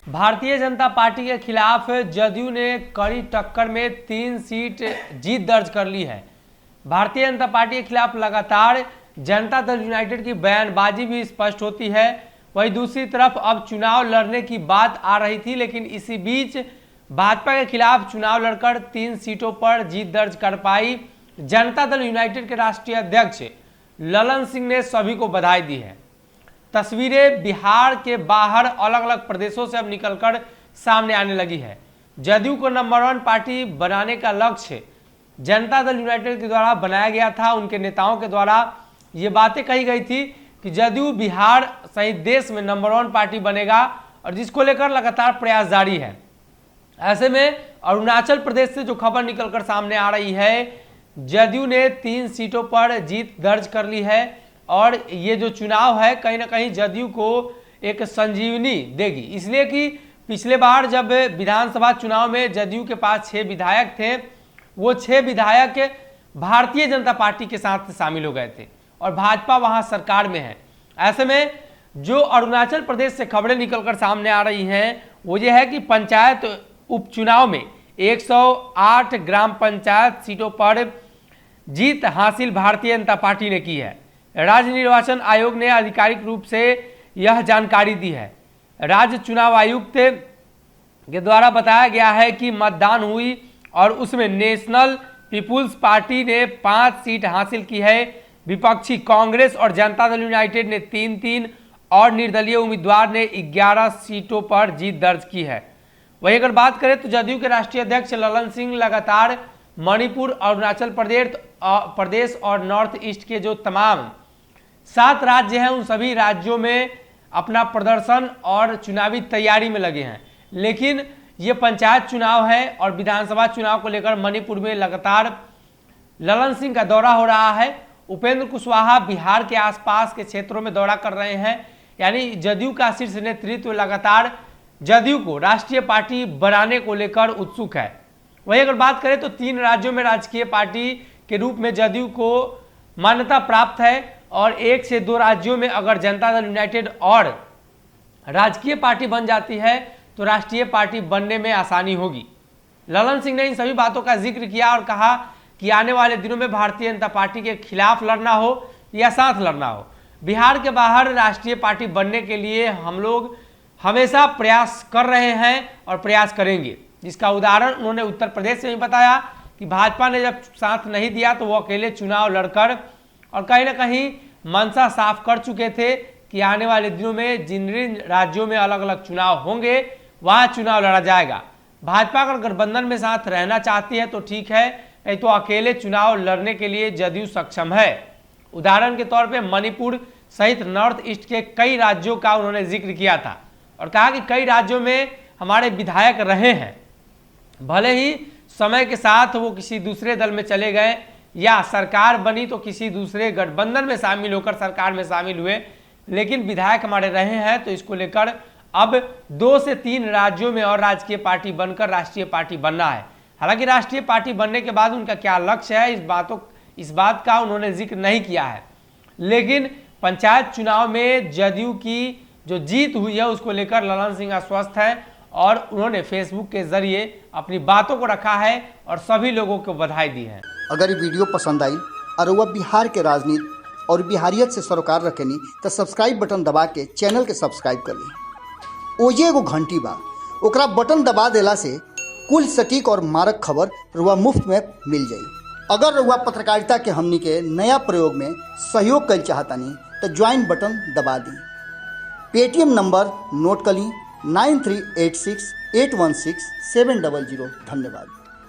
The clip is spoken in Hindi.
भारतीय जनता पार्टी के खिलाफ जदयू ने कड़ी टक्कर में 3 सीट जीत दर्ज कर ली है। भारतीय जनता पार्टी के खिलाफ लगातार जनता दल यूनाइटेड की बयानबाजी भी स्पष्ट होती है। वहीं दूसरी तरफ अब चुनाव लड़ने की बात आ रही थी, लेकिन इसी बीच भाजपा के खिलाफ चुनाव लड़कर 3 सीटों पर जीत दर्ज कर पाई जनता दल यूनाइटेड के राष्ट्रीय अध्यक्ष ललन सिंह ने सभी को बधाई दी है। तस्वीरें बिहार के बाहर अलग अलग प्रदेशों से अब निकलकर सामने आने लगी है। जदयू को नंबर 1 पार्टी बनाने का लक्ष्य जनता दल यूनाइटेड के द्वारा बनाया गया था। उनके नेताओं के द्वारा ये बातें कही गई थी कि जदयू बिहार सहित देश में नंबर 1 पार्टी बनेगा, और जिसको लेकर लगातार प्रयास जारी है। ऐसे में अरुणाचल प्रदेश से जो खबर निकलकर सामने आ रही है, जदयू ने 3 सीटों पर जीत दर्ज कर ली है, और ये जो चुनाव है कहीं ना कहीं जदयू को एक संजीवनी देगी। इसलिए कि पिछले बार जब विधानसभा चुनाव में जदयू के पास 6 विधायक थे, वो 6 विधायक भारतीय जनता पार्टी के साथ शामिल हो गए थे और भाजपा वहां सरकार में है। ऐसे में जो अरुणाचल प्रदेश से खबरें निकलकर सामने आ रही हैं, वो ये है कि पंचायत उपचुनाव में 108 ग्राम पंचायत सीटों पर जीत हासिल भारतीय जनता पार्टी ने की है। राज्य निर्वाचन आयोग ने आधिकारिक रूप से यह जानकारी दी है। राज्य चुनाव आयुक्त के द्वारा बताया गया है कि मतदान हुई और उसमें नेशनल पीपुल्स पार्टी ने 5 सीट हासिल की है। विपक्षी कांग्रेस और जनता दल यूनाइटेड ने 3-3 और निर्दलीय उम्मीदवार ने 11 सीटों पर जीत दर्ज की है। वहीं अगर बात करें तो जदयू के राष्ट्रीय अध्यक्ष ललन सिंह लगातार मणिपुर, अरुणाचल प्रदेश और नॉर्थ ईस्ट के जो तमाम 7 राज्य हैं, उन सभी राज्यों में अपना प्रदर्शन और चुनावी तैयारी में लगे हैं। लेकिन ये पंचायत चुनाव है और विधानसभा चुनाव को लेकर मणिपुर में लगातार ललन सिंह का दौरा हो रहा है। उपेंद्र कुशवाहा बिहार के आसपास के क्षेत्रों में दौरा कर रहे हैं। यानी जदयू का शीर्ष नेतृत्व लगातार जदयू को राष्ट्रीय पार्टी बनाने को लेकर उत्सुक है। वहीं अगर बात करें तो 3 राज्यों में राजकीय पार्टी के रूप में जदयू को मान्यता प्राप्त है, और 1 से 2 राज्यों में अगर जनता दल यूनाइटेड और राजकीय पार्टी बन जाती है तो राष्ट्रीय पार्टी बनने में आसानी होगी। ललन सिंह ने इन सभी बातों का जिक्र किया और कहा कि आने वाले दिनों में भारतीय जनता पार्टी के खिलाफ लड़ना हो या साथ लड़ना हो, बिहार के बाहर राष्ट्रीय पार्टी बनने के लिए हम लोग हमेशा प्रयास कर रहे हैं और प्रयास करेंगे। जिसका उदाहरण उन्होंने उत्तर प्रदेश में भी बताया कि भाजपा ने जब साथ नहीं दिया तो वो अकेले चुनाव लड़कर और कहीं ना कहीं मंशा साफ कर चुके थे कि आने वाले दिनों में जिन राज्यों में अलग अलग चुनाव होंगे वहां चुनाव लड़ा जाएगा। भाजपा अगर गठबंधन में साथ रहना चाहती है तो ठीक है, नहीं तो अकेले चुनाव लड़ने के लिए जदयू सक्षम है। उदाहरण के तौर पे मणिपुर सहित नॉर्थ ईस्ट के कई राज्यों का उन्होंने जिक्र किया था और कहा कि कई राज्यों में हमारे विधायक रहे हैं, भले ही समय के साथ वो किसी दूसरे दल में चले गए या सरकार बनी तो किसी दूसरे गठबंधन में शामिल होकर सरकार में शामिल हुए, लेकिन विधायक हमारे रहे हैं। तो इसको लेकर अब 2 से 3 राज्यों में और राजकीय पार्टी बनकर राष्ट्रीय पार्टी बनना है। हालांकि राष्ट्रीय पार्टी बनने के बाद उनका क्या लक्ष्य है, इस बात का उन्होंने जिक्र नहीं किया है। लेकिन पंचायत चुनाव में जदयू की जो जीत हुई है उसको लेकर ललन सिंह आश्वस्त है और उन्होंने फेसबुक के जरिए अपनी बातों को रखा है और सभी लोगों को बधाई दी है। अगर ये वीडियो पसंद आई और वह बिहार के राजनीति और बिहारियत से सरोकार रखेनी तो सब्सक्राइब बटन दबा के चैनल के सब्सक्राइब कर ली। ओजे एगो घंटी बा, ओकरा बटन दबा देला से कुल सटीक और मारक खबर रुआ मुफ्त में मिल जाई। अगर रुआ पत्रकारिता के हमनी के नया प्रयोग में सहयोग कर चाहतानी तो ज्वाइन बटन दबा दी। पेटीएम नंबर नोट कर ली 9386816700। धन्यवाद।